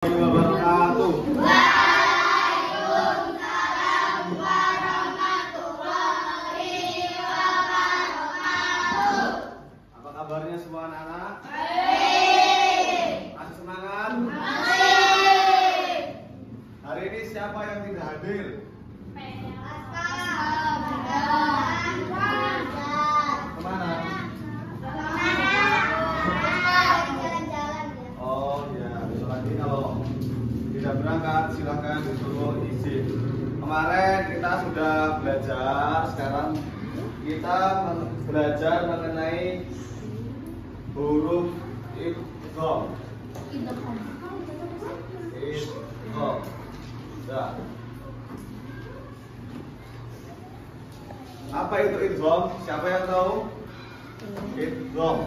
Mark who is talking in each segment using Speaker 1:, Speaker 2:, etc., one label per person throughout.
Speaker 1: wabarakatuh.
Speaker 2: Waalaikumsalam warahmatullahi wabarakatuh.
Speaker 1: Apa kabarnya semua anak-anak?
Speaker 2: Baik.
Speaker 1: Masih semangat?
Speaker 2: Baik.
Speaker 1: Hari ini siapa yang tidak hadir? Kemana? Oh ya, besok lagi kalau tidak berangkat silahkan disuruh izin. Kemarin kita sudah belajar, sekarang kita belajar mengenai huruf idgham. Idgham. Nah, apa itu idgham? Siapa yang tahu? Idgham.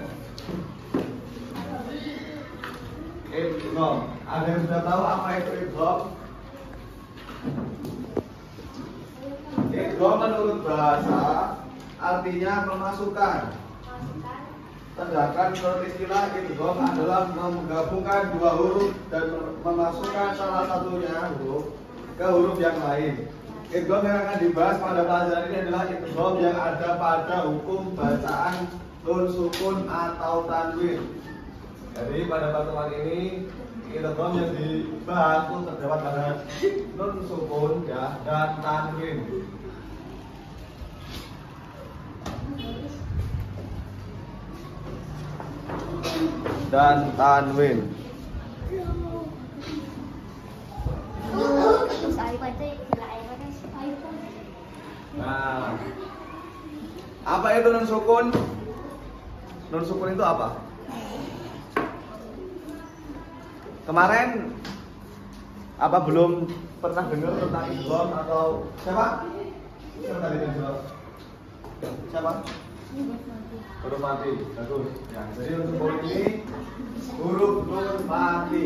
Speaker 1: Idgham. Ada yang sudah tahu apa itu idgham? Idgham menurut bahasa artinya memasukkan. Sedangkan menurut istilah idgham adalah menggabungkan dua huruf dan memasukkan salah satunya huruf ke huruf yang lain. Idgham yang akan dibahas pada pelajaran ini adalah idgham yang ada pada hukum bacaan nun sukun atau tanwin. Jadi pada pertemuan ini idgham yang dibahas itu terdapat pada nun sukun ya dan tanwin. Dan tanwin. Nah, apa itu nun sukun? Nun sukun itu apa? Kemarin apa belum pernah dengar tentang idgham atau siapa? Siapa tadi yang jawab? Siapa? Huruf mati, bagus. Ya, jadi untuk huruf ini huruf nun mati,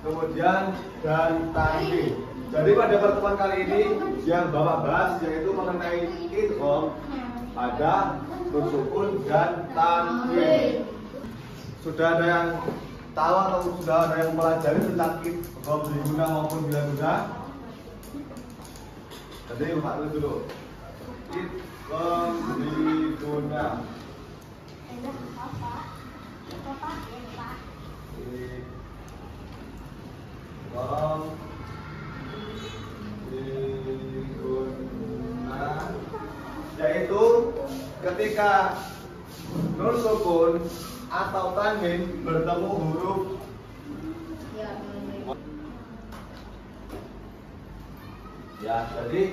Speaker 1: kemudian dan tanwin. Jadi pada pertemuan kali ini yang Bapak bahas yaitu mengenai idgham pada nun sukun dan tanwin. Sudah ada yang tahu atau sudah ada yang mempelajari tentang idgham diguna maupun bila guna? Jadi Bapak tulis dulu. Idgham diguna. Idgham diguna yaitu ketika nun sukun atau tanwin bertemu huruf ya, jadi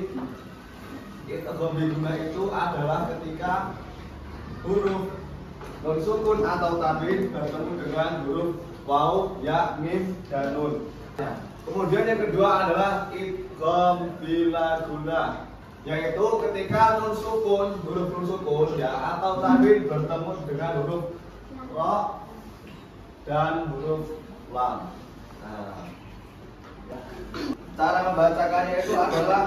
Speaker 1: idgham diguna itu adalah ketika huruf nun sukun atau tanwin bertemu dengan huruf waw, ya, mim, dan nun. Kemudian yang kedua adalah idgham bila guna, yaitu ketika nun sukun, huruf nun sukun ya atau tanwin bertemu dengan huruf ra dan huruf lam. Nah, cara membacakannya itu adalah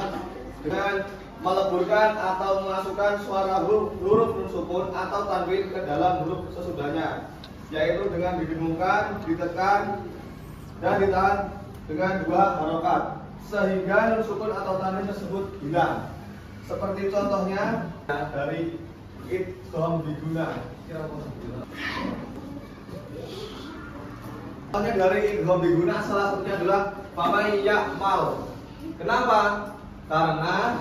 Speaker 1: dengan meleburkan atau memasukkan suara huruf nun sukun atau tanwin ke dalam huruf sesudahnya, yaitu dengan didengungkan, ditekan, dan ditahan dengan dua harokat sehingga nun sukun atau tanwin tersebut hilang. Seperti contohnya dari idgham diguna. Contohnya dari idgham diguna salah satunya adalah famay ya'mal. Kenapa? Karena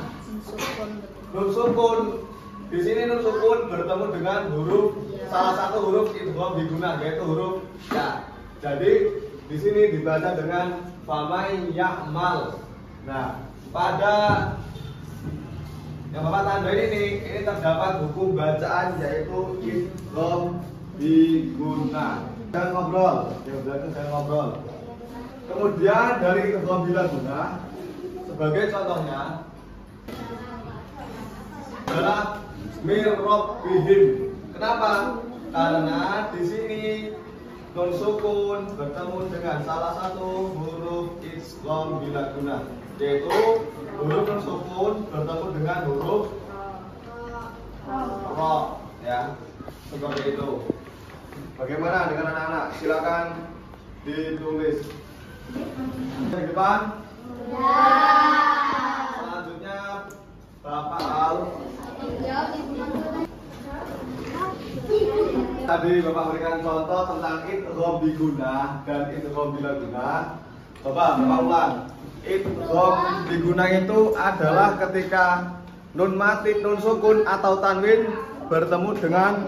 Speaker 1: nun sukun di sini nun sukun bertemu dengan huruf salah satu huruf idgham diguna yaitu huruf ya. Jadi di sini dibaca dengan famay ya'mal. Nah, pada yang Bapak tandain ini terdapat hukum bacaan yaitu idgham diguna. Jangan ngobrol, jangan ngobrol. Kemudian dari idgham bila guna sebagai contohnya adalah mirrobbihim. Kenapa? Karena di sini nun sukun bertemu dengan salah satu huruf idgham bila guna, yaitu huruf nun sukun bertemu dengan huruf ra ya, seperti itu. Bagaimana dengan anak-anak? Silakan ditulis. Di depan.
Speaker 2: Ya.
Speaker 1: Selanjutnya Bapak Al. Tadi Bapak berikan contoh tentang idgham biguna dan idgham bila guna. Bapak ulang. Idgham biguna itu adalah ketika nun mati, nun sukun atau tanwin bertemu dengan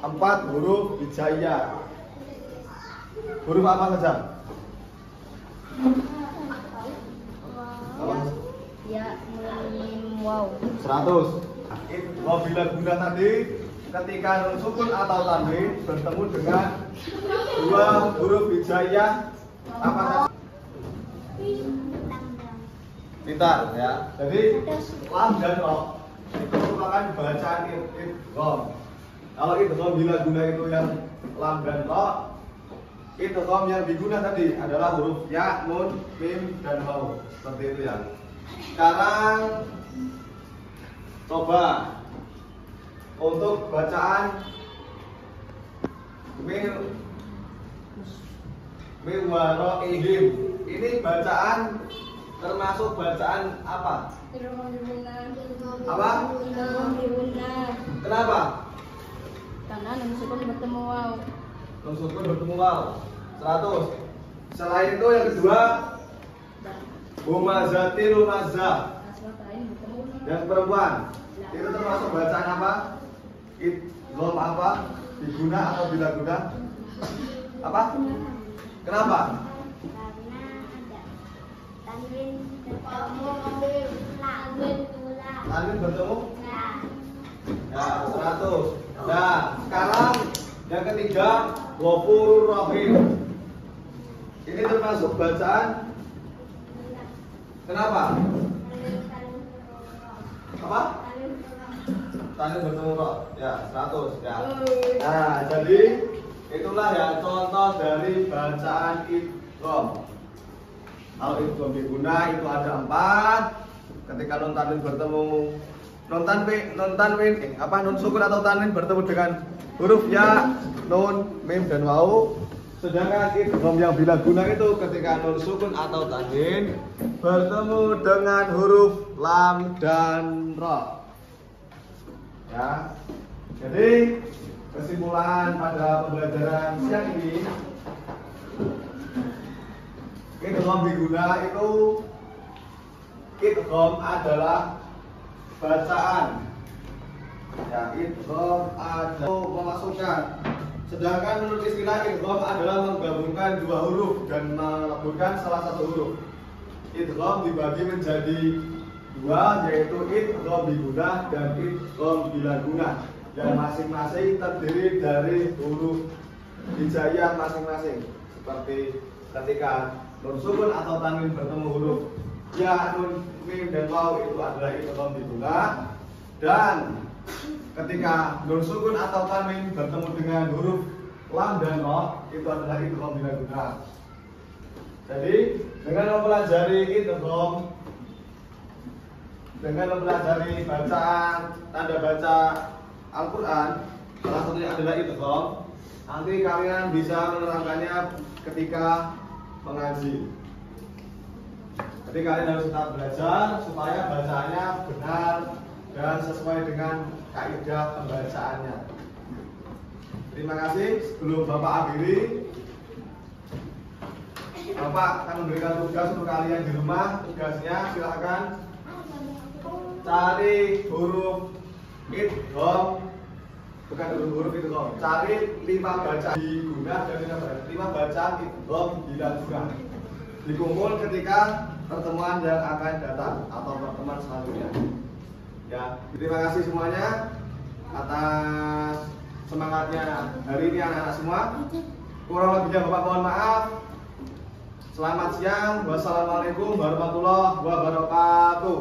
Speaker 1: 4 huruf hijaiyah. Huruf apa saja? Apa?
Speaker 2: Ya, mim, waw.
Speaker 1: 100. Idgham bila guna tadi ketika nun sukun atau tanwin bertemu dengan 2 huruf hijaiyah apa saja? Pintar ya. Jadi lam dan ro itu merupakan bacaan idgham. Kalau idgham bila guna itu yang lam dan ro, idgham yang diguna tadi adalah huruf ya, nun, mim dan waw. Seperti itu ya. Sekarang coba untuk bacaan mim waro'ihim. Ini bacaan termasuk bacaan apa? Apa? Kenapa?
Speaker 2: Karena nun sukun bertemu waw.
Speaker 1: Nun sukun bertemu waw. 100. Selain itu yang kedua humazati lumazah. Yang perempuan itu termasuk bacaan apa? Idgham apa? Diguna atau bila guna? Apa? Kenapa? Tanwin bertemu? Ya, 100. Nah, sekarang yang ketiga Ghafurur Rahim. Ini termasuk bacaan kenapa? Apa? Tanwin bertemu roh. Ya, 100 ya. Nah, jadi itulah ya contoh dari bacaan idgham. Kalau idgham diguna itu ada 4. Ketika nun tanwin bertemu nun sukun atau tanwin bertemu dengan huruf ya, nun, mim dan waw. Sedangkan idgham yang bila guna itu ketika nun sukun atau tanwin bertemu dengan huruf lam dan ra. Ya. Jadi kesimpulan pada pembelajaran siang ini, idgham diguna itu idgham adalah bacaan. Ya, idgham adalah memasukkan. Sedangkan menurut istilah idgham adalah menggabungkan 2 huruf dan meleburkan salah satu huruf. Idgham dibagi menjadi 2, yaitu idgham diguna dan idgham bila guna, yang masing-masing terdiri dari huruf hijaiyah masing-masing. Seperti ketika nun sukun atau tanwin bertemu huruf ya, nun, mim dan waw itu adalah idgham diguna, dan ketika nun sukun atau tanwin bertemu dengan huruf lam dan ra itu adalah idgham bila guna. Jadi dengan mempelajari idgham, dengan mempelajari bacaan tanda baca Al-Quran, salah satunya adalah idgham, nanti kalian bisa menerapkannya ketika mengaji. Jadi kalian harus tetap belajar supaya bacaannya benar dan sesuai dengan kaidah pembacaannya. Terima kasih. Sebelum Bapak akhiri, Bapak akan memberikan tugas untuk kalian di rumah. Tugasnya silakan cari huruf idgham, bukan huruf idgham. Cari 5 bacaan diguna dan 5 bacaan idgham bila guna. Dikumpul ketika pertemuan yang akan datang atau pertemuan selanjutnya. Ya, terima kasih semuanya atas semangatnya hari ini anak-anak semua. Kurang lebihnya Bapak mohon maaf. Selamat siang. Wassalamualaikum warahmatullahi wabarakatuh.